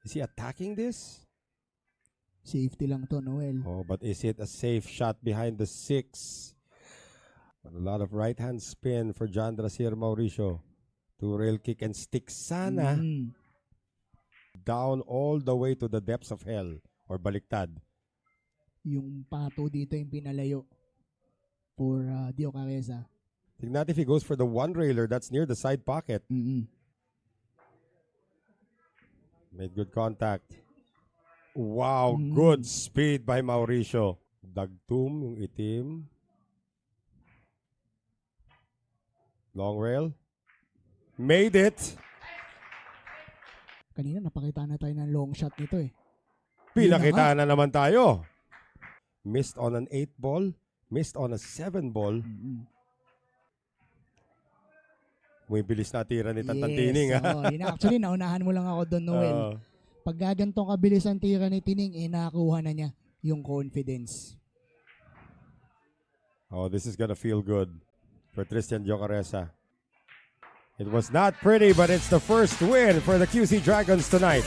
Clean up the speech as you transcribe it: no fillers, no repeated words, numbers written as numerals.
Is he attacking this? Safety lang to, Noel. Oh, but is it a safe shot behind the 6? A lot of right-hand spin for John Drasier Mauricio. 2 rail kick and stick sana. Down all the way to the depths of hell. Or baliktad. Yung pato dito yung pinalayo for Dio Careza. Tignan natin if he goes for the 1-railer that's near the side pocket. Made good contact. Wow, good speed by Mauricio. Dagtum yung itim. Long rail. Made it. Kanina napakita na tayo ng long shot nito eh. Pinakita na naman tayo. Missed on an 8 ball. Missed on a 7 ball. Bumibilis na tira ni Tantantining. Actually, naunahan mo lang ako doon, Noel. Pag gagantong kabilis ang tira ni Tining, nakakuha na niya yung confidence. Oh, this is gonna feel good for Tristan Jocaresa. It was not pretty, but it's the first win for the QC Dragons tonight.